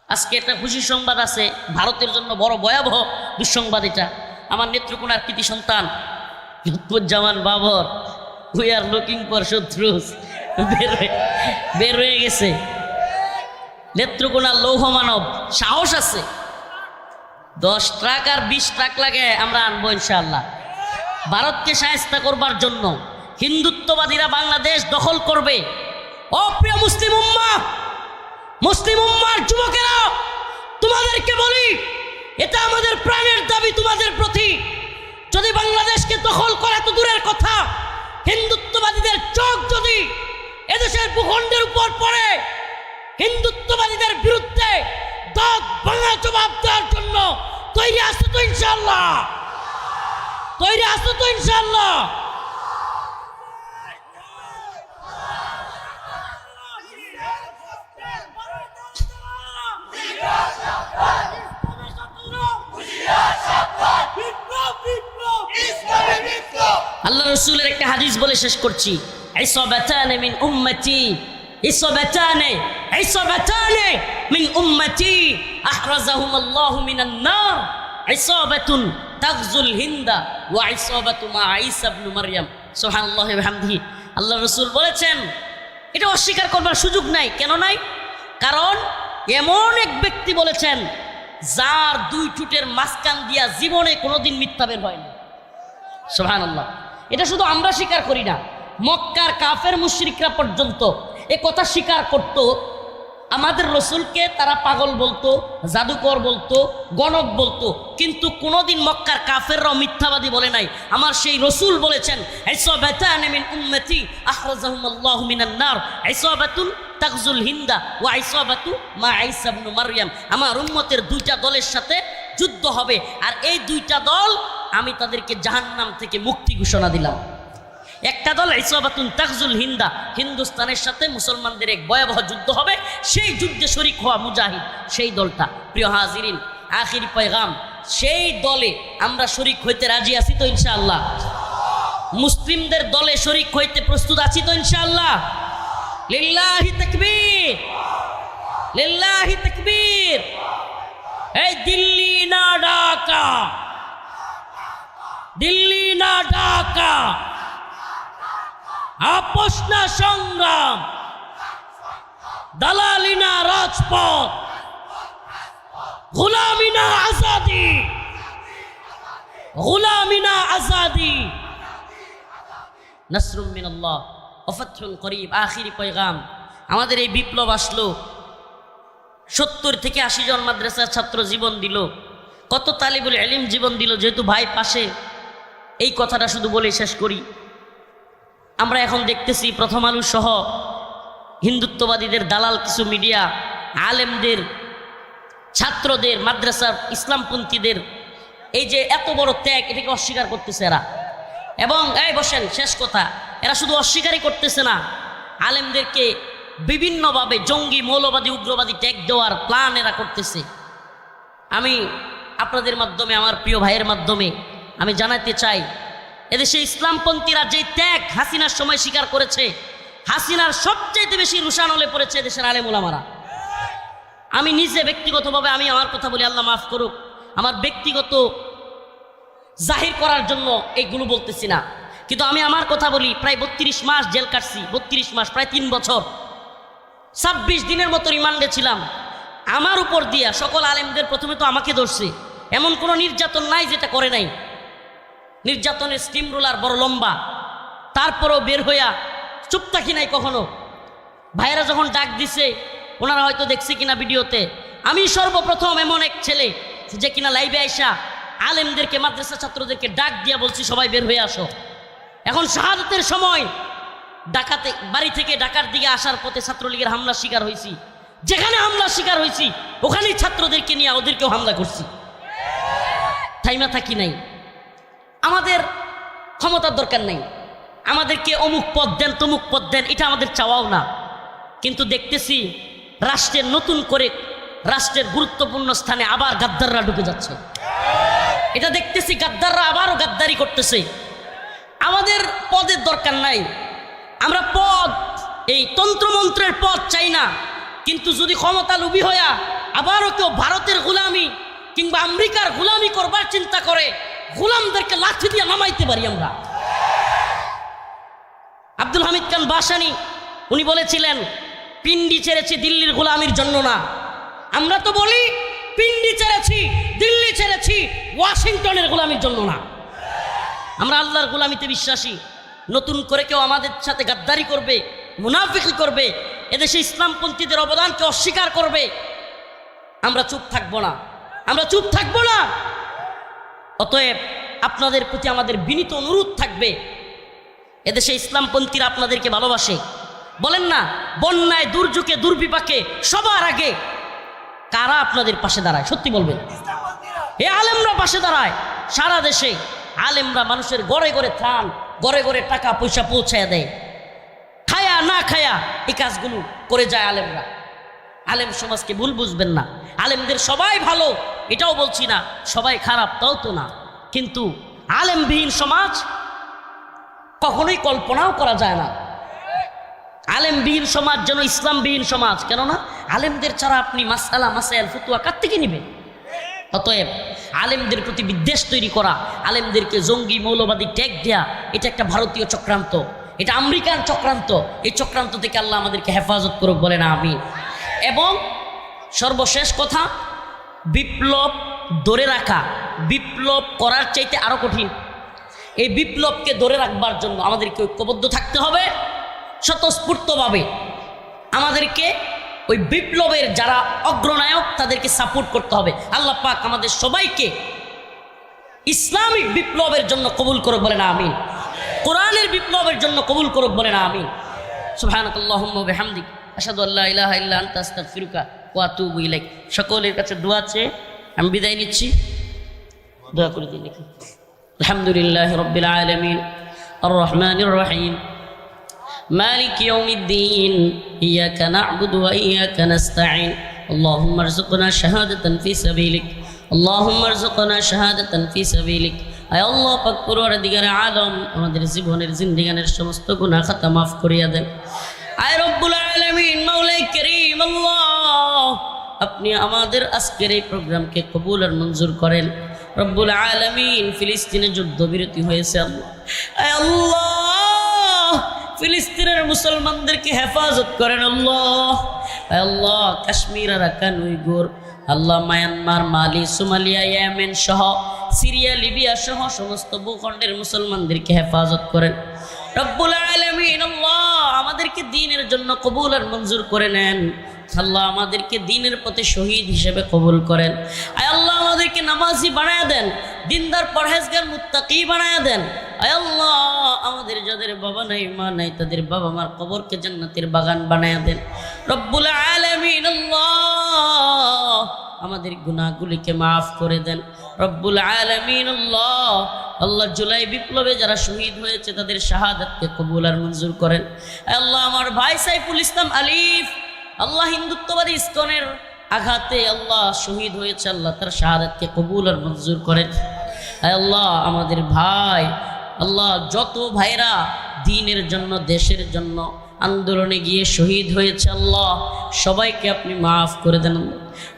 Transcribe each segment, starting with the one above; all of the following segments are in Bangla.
আজকে একটা খুশি সংবাদ আছে, ভারতের জন্য বড় ভয়াবহ দুঃসংবাদ এটা। আমার নেত্রকোনার কৃতি সন্তান Lutfuzzaman Babar, we are looking for শত্রুস, বের হয়ে গেছে। নেত্রকোনার লৌহ মানব, সাহস আছে, 10 ট্রাক আর 20 ট্রাক লাগে আমরা আনবো ইনশাআল্লাহ। ভারতকে শায়েস্তা করবার জন্য হিন্দুত্ববাদীরা বাংলাদেশ দখল করবে। অপ্রিয় মুসলিম উম্মাহ, মুসলিম উম্মার যুবকেরা, তোমাদেরকে বলি, এটা আমাদের প্রাণের দাবি তোমাদের প্রতি। যদি বাংলাদেশকে দখল করা তো দূরের কথা, হিন্দুত্ববাদীদের চোখ যদি এদেশের ভূখণ্ডের উপর পড়ে, হিন্দুত্ববাদীদের বিরুদ্ধে দাঁত ভাঙা জবাব দেওয়ার জন্য তৈরি আছো তো ইনশাআল্লাহ? তৈরি আছো তো ইনশাআল্লাহ? আল্লাহ রসুলের একটা হাদিস বলে শেষ করছি। ইসাবাতানে মিন উম্মতি, ইসাবাতানে মিন উম্মতি আহরাজাহুম আল্লাহু মিনান নার, ইসাবাতুন তাগজুল হিন্দা ওয়া ইসাবাতু মা ঈসা ইবনে মারইয়াম। সুবহানাল্লাহি ওয়া বিহামদিহি। আল্লাহ রসুল বলেছেন, এটা অস্বীকার করবার সুযোগ নাই। কেন নাই? কারণ এমন এক ব্যক্তি বলেছেন যার 2 ঠোঁটের মাঝখান দিয়া জীবনে কোনোদিন মিথ্যা বের হয়নি। সুবহানাল্লাহ। এটা শুধু আমরা স্বীকার করি না, মক্কার কাফের মুশরিকরা পর্যন্ত এ কথা স্বীকার করত। আমাদের রসুলকে তারা পাগল বলতো, জাদুকর বলতো, গণক বলতো, কিন্তু কোনোদিন মক্কার কাফেররাও মিথ্যাবাদী বলে নাই। আমার সেই রসুল বলেছেন, ইসাবাতানে মিন উম্মতি আখরাজাহুম আল্লাহু মিনান নার, ইসাবাতুন তাগজুল হিন্দা ওয়া ইসাবাতু মা ঈসা ইবনে মারইয়াম। আমার উম্মতের 2টা দলের সাথে যুদ্ধ হবে, আর এই 2টা দল আমি তাদেরকে জাহান্নাম থেকে মুক্তি ঘোষণা দিলাম। একটা দল ইসাবাতুন তাগজুল হিন্দা, হিন্দুস্তানের সাথে মুসলমানদের এক ভয়াবহ যুদ্ধ হবে, সেই যুদ্ধে শরীক হওয়া মুজাহিদ, সেই দলটা। প্রিয় হাজিরিন, আখিরি পয়গাম, সেই দলে আমরা শরীক হইতে রাজি আছি তো ইনশাআল্লাহ? মুসলিমদের দলে শরীক হইতে প্রস্তুত আছি তো ইনশাআল্লাহ? লিল্লাহি তাকবীর, লিল্লাহি তাকবীর। এই দিল্লি না ঢাকা, দিল্লি না ঢাকা, আপোষ না সংগ্রাম, দালালি না রাজপথ, গোলামি না আজাদি, গোলামি না আজাদি। নাসরুম মিনাল্লাহ ওয়া ফাতহুন করিব। আখিরি পয়গাম, আমাদের এই বিপ্লব আসলো, 70 থেকে 80 জন মাদ্রাসার ছাত্র জীবন দিল, কত তালিবুল ইলম জীবন দিল। যেহেতু ভাই পাশে, এই কথাটা শুধু বলে শেষ করি। আমরা এখন দেখতেছি প্রথম আলো সহ হিন্দুত্ববাদীদের দালাল কিছু মিডিয়া, আলেমদের, ছাত্রদের, মাদ্রাসার ইসলামপন্থীদের এই যে এত বড় ত্যাগ, এটাকে অস্বীকার করতেছে এরা। এবং এই বসেন, শেষ কথা, এরা শুধু অস্বীকারই করতেছে না, আলেমদেরকে বিভিন্নভাবে জঙ্গি, মৌলবাদী, উগ্রবাদী ট্যাগ দেওয়ার প্ল্যান এরা করতেছে। আমি আপনাদের মাধ্যমে, আমার প্রিয় ভাইয়ের মাধ্যমে আমি জানাতে চাই, এদেশে ইসলামপন্থীরা যে ত্যাগ হাসিনার সময় স্বীকার করেছে, হাসিনার সবচেয়ে বেশি রুশান হলে পড়েছে দেশের আলেম ওলামারা। আমি নিজে ব্যক্তিগতভাবে, আমি আমার কথা বলি, আল্লাহ মাফ করুক, আমার ব্যক্তিগত জাহির করার জন্য এইগুলো বলতেছি না, কিন্তু আমি আমার কথা বলি। প্রায় 32 মাস জেল কাটছি, 32 মাস, প্রায় 3 বছর, 26 দিনের মতো রিমান্ডে ছিলাম। আমার উপর দিয়া সকল আলেমদের প্রথমে তো আমাকে ধরছে। এমন কোনো নির্যাতন নাই যেটা করে নাই, নির্যাতনের স্টিম রোলার বড় লম্বা, তারপরও বের হইয়া চুপ থাকি নাই কখনো। ভাইয়েরা যখন ডাক দিছে, ওনারা হয়তো দেখছে কিনা ভিডিওতে, আমি সর্বপ্রথম এমন এক ছেলে যে কিনা লাইভে আইসা আলেমদেরকে, মাদ্রাসা ছাত্রদেরকে ডাক দিয়া বলছি সবাই বের হয়ে আসো। এখন শাহাদাতের সময় ডাকাতে বাড়ি থেকে ঢাকার দিকে আসার পথে ছাত্রলীগের হামলার শিকার হয়েছি। যেখানে হামলার শিকার হয়েছি ওখানেই ছাত্রদেরকে নিয়ে ওদেরকেও হামলা করছি, থাইমা থাকি নাই। আমাদের ক্ষমতার দরকার নেই, আমাদেরকে অমুক পদ দেন, তমুক পদ দেন, এটা আমাদের চাওয়াও না। কিন্তু দেখতেছি রাষ্ট্রের নতুন করে, রাষ্ট্রের গুরুত্বপূর্ণ স্থানে আবার গাদ্দাররা ঢুকে যাচ্ছে। এটা দেখতেছি গাদ্দাররা আবারও গাদ্দারি করতেছে। আমাদের পদের দরকার নাই, আমরা পদ, এই তন্ত্রমন্ত্রের পদ চাই না। কিন্তু যদি ক্ষমতা লোভী হইয়া আবারও কেউ ভারতের গোলামি কিংবা আমেরিকার গোলামি করবার চিন্তা করে, গোলামদেরকে লাঠি দিয়ে নামাইতে পারি আমরা। আব্দুল হামিদ খান বাসানি উনি বলেছিলেন, পিন্ডি ছেড়েছি দিল্লির গোলামির জন্য না। আমরা তো বলি পিন্ডি ছেড়েছি, দিল্লি ছেড়েছি ওয়াশিংটনের গোলামির জন্য না। আমরা আল্লাহর গোলামিতে বিশ্বাসী। নতুন করে কেউ আমাদের সাথে গাদ্দারি করবে, মুনাফিকি করবে, এদেশে ইসলামপন্থীদের অবদানকে অস্বীকার করবে, আমরা চুপ থাকবো না, আমরা চুপ থাকবো না। অতএব আপনাদের প্রতি আমাদের বিনীত অনুরোধ থাকবে, এদেশে ইসলামপন্থীরা আপনাদেরকে ভালোবাসে। বলেন না, বন্যায়, দুর্যোগে, দুর্বিপাকে সবার আগে কারা আপনাদের পাশে দাঁড়ায়? সত্যি বলবেন। এ আলেমরা পাশে দাঁড়ায়। সারা দেশে আলেমরা মানুষের ঘরে ঘরে ত্রাণ, ঘরে ঘরে টাকা পয়সা পৌঁছায় দেয়। খায়া না খায়া এই কাজগুলো করে যায় আলেমরা। আলেম সমাজকে ভুল বুঝবেন না, আলেমদের সবাই ভালো এটাও বলছি না, সবাই খারাপ তাও তো না। কিন্তু আলেমবিহীন সমাজ কখনোই কল্পনাও করা যায় না। আলেমবিহীন সমাজ যেন ইসলামবিহীন সমাজ। কেননা আলেমদের ছাড়া আপনি মাসআলা মাসাইল ফতোয়া কার থেকে নেবেন? অতএব আলেমদের প্রতি বিদ্বেষ তৈরি করা, আলেমদেরকে জঙ্গি মৌলবাদী ট্যাগ দেয়া, এটা একটা ভারতীয় চক্রান্ত, এটা আমেরিকান চক্রান্ত। এই চক্রান্ত থেকে আল্লাহ আমাদেরকে হেফাজত করুক, বলেন আমিন। এবং সর্বশেষ কথা, বিপ্লব ধরে রাখা, বিপ্লব করার চাইতে আরো কঠিন। এই বিপ্লবকে ধরে রাখবার জন্য আমাদেরকে ঐক্যবদ্ধ থাকতে হবে, স্বতঃস্ফূর্তভাবে আমাদেরকে ওই বিপ্লবের যারা অগ্রনায়ক তাদেরকে সাপোর্ট করতে হবে। আল্লাহ পাক আমাদের সবাইকে ইসলামিক বিপ্লবের জন্য কবুল করুক, বলেন আমিন। কোরআনের বিপ্লবের জন্য কবুল করুক, বলেন আমিন। সুবহানাকাল্লাহুম্মা ওয়া বিহামদিক আশহাদু আল্লা ইলাহা ইল্লা আনতা আস্তাগফিরুকা ওয়া আতুবু ইলাইক। সকলের কাছে দোয়া চেয়ে আমি বিদায় নিচ্ছি। দোয়া করে দিন। আলহামদুলিল্লাহি রাব্বিল আলামিন আর রহমানির রহিম মালিক ইয়াউমিদ্দিন ইয়্যাকা না'বুদু ওয়া ইয়্যাকা নাস্তাঈন আল্লাহুম্মা আরযুকনা শাহাদাতান ফি সাবিলিক আল্লাহুম্মা আরযুকনা শাহাদাতান ফি সাবিলিক। আয় আল্লাহ পাক পরওয়ারদিগার আলম, আমাদের জীবনের জিন্দেগানের সমস্ত গুনাহ খাতা মাফ করিয়া দেন। আয় রব্বুল আলামিন, মাওলাই কারীম আল্লাহ, আপনি আমাদের আজকের এই প্রোগ্রামকে কবুল আর মঞ্জুর করেন। রব্বুল আলামিন, ফিলিস্তিনে যুদ্ধবিরতি হয়েছে আল্লাহ, আয় আল্লাহ ফিলিস্তিনের মুসলমানদেরকে হেফাজত করেন আল্লাহ। আয় আল্লাহ কাশ্মীর, আরাকান, উইগুর, আল্লাহ মায়ানমার, মালি, সোমালিয়া, ইয়েমেন সহ সিরিয়া, লিবিয়া সহ সমস্ত ভূখণ্ডের মুসলমানদেরকে হেফাজত করেন। রব্বুল আলামিন আল্লাহ আমাদেরকে দ্বীনের জন্য কবুল আর মঞ্জুর করে নেন। আল্লাহ আমাদেরকে দ্বীনের পথে শহীদ হিসেবে কবুল করেন। আয় আল্লাহ আমাদেরকে নামাজি বানায়া দেন, দিনদার পরহেজগার মুত্তাকি বানায়া দেন। আয় আল্লাহ আমাদের যাদের বাবা নাই মা নাই তাদের বাবা মার কবরকে জান্নাতের বাগান বানায়া দেন। রব্বুল আলামিন আল্লাহ আমাদের গুনাহগুলিকে মাফ করে দেন। রব্বুল আলামিন আল্লাহ, আল্লাহ জুলাই বিপ্লবে যারা শহীদ হয়েছে তাদের শাহাদাতকে কবুল আর মঞ্জুর করেন। আল্লাহ আমার ভাই সাইফুল ইসলাম আলিফ, আল্লাহ হিন্দুত্ববাদী ইসকনের আঘাতে আল্লাহ শহীদ হয়েছে, আল্লাহ তার শাহাদাতকে কবুল আর মঞ্জুর করেন। আল্লাহ আমাদের ভাই, আল্লাহ যত ভাইরা দ্বীনের জন্য দেশের জন্য আন্দোলনে গিয়ে শহীদ হয়েছে আল্লাহ সবাইকে আপনি মাফ করে দেন।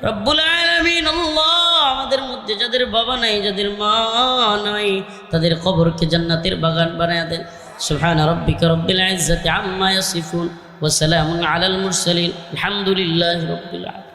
রব্বুল আলামিন আল্লাহ আমাদের মধ্যে যাদের বাবা নাই, যাদের মা নাই তাদের কবরকে জান্নাতের বাগান বানায়া দেন। সুবহানা রাব্বিকা রাব্বিল ইজ্জাতি আম্মা ইয়াসিফুন ওয়া সালামুন আলাল মুরসালিন আলহামদুলিল্লাহি রাব্বিল আলামিন।